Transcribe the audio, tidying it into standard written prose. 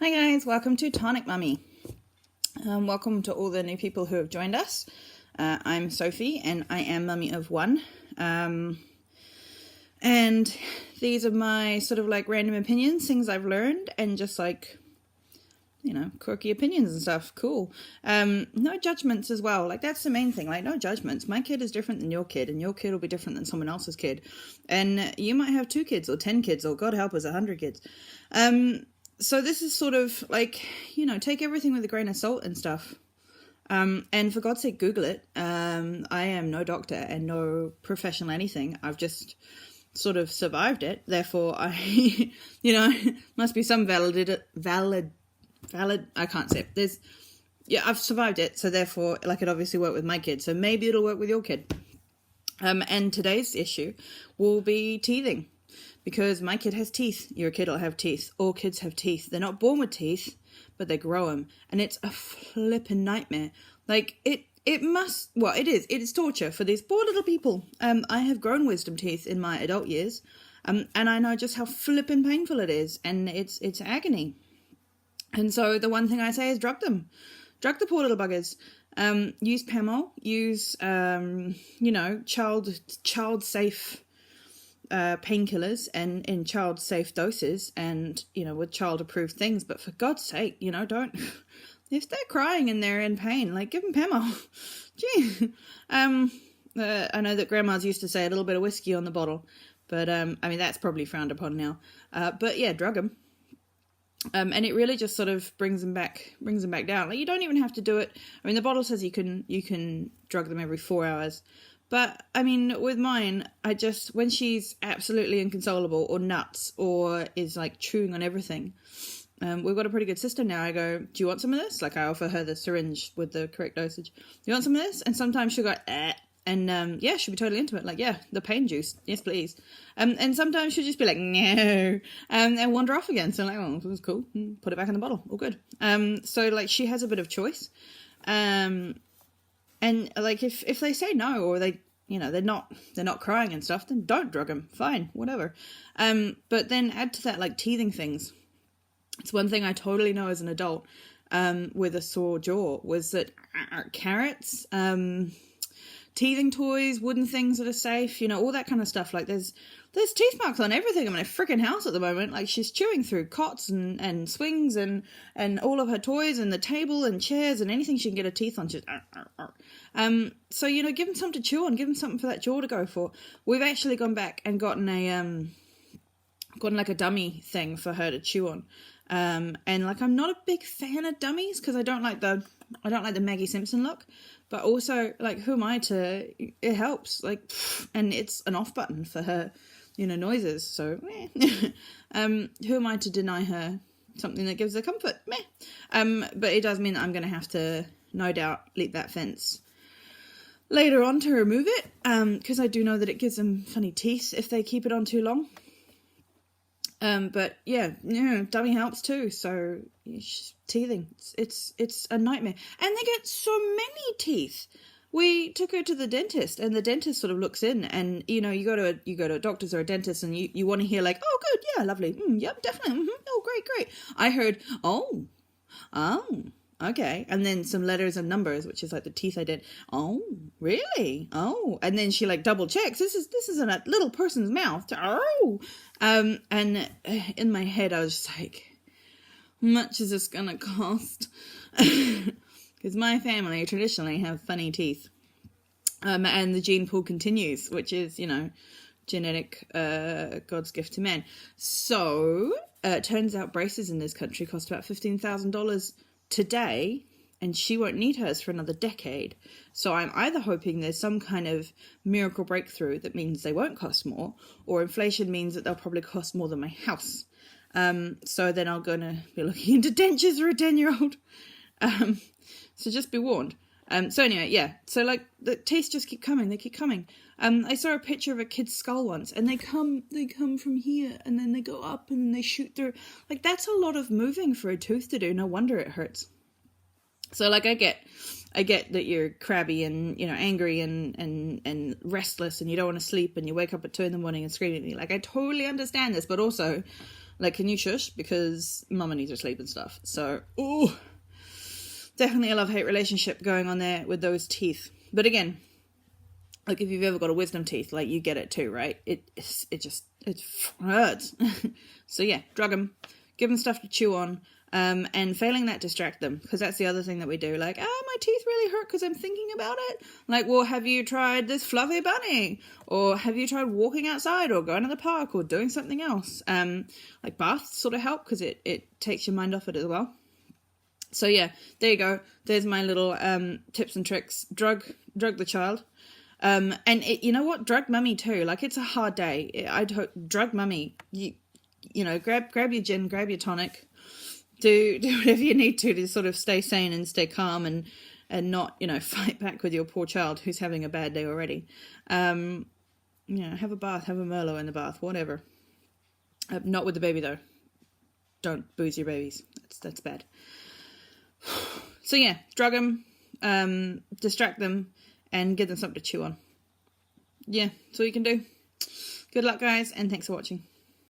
Hi guys, welcome to Tonic Mummy. Welcome to all the new people who have joined us. I'm Sophie and I am mummy of one. And these are my sort of like random opinions, things I've learned, and just like, you know, quirky opinions and stuff. Cool. No judgments as well. Like, that's the main thing. Like, no judgments. My kid is different than your kid, and your kid will be different than someone else's kid. And you might have 2 kids or 10 kids or God help us, 100 kids. So this is sort of like, you know, take everything with a grain of salt and stuff. And for God's sake, Google it. I am no doctor and no professional anything. I've just sort of survived it. Therefore, I, you know, must be some valid, I can't say it. I've survived it. So therefore, like, it obviously worked with my kid. So maybe it'll work with your kid. And today's issue will be teething. Because my kid has teeth, your kid will have teeth. All kids have teeth. They're not born with teeth, but they grow them. And it's a flippin' nightmare. Like, it is torture for these poor little people. I have grown wisdom teeth in my adult years. And I know just how flippin' painful it is. And it's agony. And so the one thing I say is drug them. Drug the poor little buggers. Use Pamol. Use, child-safe painkillers and in child safe doses and, you know, with child approved things. But for God's sake, you know, don't, if they're crying and they're in pain, like, give them Pamol. Gee. I know that grandmas used to say a little bit of whiskey on the bottle, but I mean, that's probably frowned upon now. But yeah, drug them. And it really just sort of brings them back down. Like, you don't even have to do it. I mean, the bottle says you can drug them every 4 hours. But, I mean, with mine, when she's absolutely inconsolable or nuts or is, like, chewing on everything, we've got a pretty good system now. I go, do you want some of this? Like, I offer her the syringe with the correct dosage. Do you want some of this? And sometimes she'll go, and, yeah, she'll be totally into it. Like, yeah, the pain juice. Yes, please. And sometimes she'll just be like, no, and wander off again. So, like, oh, that's cool. Put it back in the bottle. All good. So, like, she has a bit of choice. And, like, if they say no, or they, you know, they're not crying and stuff, then don't drug them. Fine, whatever. But then add to that, like, teething things. It's one thing I totally know as an adult, with a sore jaw, was that carrots, teething toys, wooden things that are safe, you know, all that kind of stuff. Like, there's teeth marks on everything in my freaking house at the moment. Like, she's chewing through cots and swings and all of her toys and the table and chairs and anything she can get her teeth on. She's so, you know, give them something to chew on. Give them something for that jaw to go for. We've actually gone back and gotten like a dummy thing for her to chew on. And, like, I'm not a big fan of dummies because I don't like the Maggie Simpson look. But also, like, who am I to... It helps, like, and it's an off button for her, you know, noises. So, who am I to deny her something that gives her comfort? But it does mean that I'm going to have to, no doubt, leap that fence later on to remove it. Because I do know that it gives them funny teeth if they keep it on too long. But yeah, dummy helps too. So teething, it's a nightmare, and they get so many teeth. We took her to the dentist, and the dentist sort of looks in, and, you know, you go to a doctor's or a dentist, and you want to hear, like, oh, good, yeah, lovely, yep, definitely, oh, great. I heard, oh, okay, and then some letters and numbers, which is like the teeth I did. Oh, really? Oh, and then she, like, double checks. This is in a little person's mouth. Oh, and in my head I was just like, how much is this gonna cost? Because my family traditionally have funny teeth, and the gene pool continues, which is, you know, genetic, God's gift to man. So it turns out braces in this country cost about $15,000 today, and she won't need hers for another decade. So I'm either hoping there's some kind of miracle breakthrough that means they won't cost more, or inflation means that they'll probably cost more than my house. So then I'm going to be looking into dentures for a 10-year-old. So just be warned. So anyway, yeah. So, like, the teeth just keep coming. They keep coming. I saw a picture of a kid's skull once, and they come from here, and then they go up, and then they shoot through. Like, that's a lot of moving for a tooth to do. No wonder it hurts. So, like, I get that you're crabby and, you know, angry and restless, and you don't want to sleep, and you wake up at 2 a.m. and scream at me. Like, I totally understand this, but also, Like, can you shush? Because mama needs her sleep and stuff. So, ooh, definitely a love-hate relationship going on there with those teeth. But again, like, if you've ever got a wisdom teeth, like, you get it too, right? It hurts. So yeah, drug them, give them stuff to chew on, and failing that, distract them, because that's the other thing that we do. Like, my teeth really hurt because I'm thinking about it. Like, well, have you tried this fluffy bunny? Or have you tried walking outside or going to the park or doing something else? Like, baths sort of help because it takes your mind off it as well. So yeah, there you go. There's my little tips and tricks. Drug the child. And you know what? Drug mummy too. Like, it's a hard day. I'd hope drug mummy. You know, grab your gin, grab your tonic, do whatever you need to sort of stay sane and stay calm and not, you know, fight back with your poor child who's having a bad day already. You know, have a bath, have a Merlot in the bath, whatever. Not with the baby though. Don't booze your babies. That's bad. So yeah, drug them, distract them, and give them something to chew on. Yeah, that's all you can do. Good luck, guys, and thanks for watching.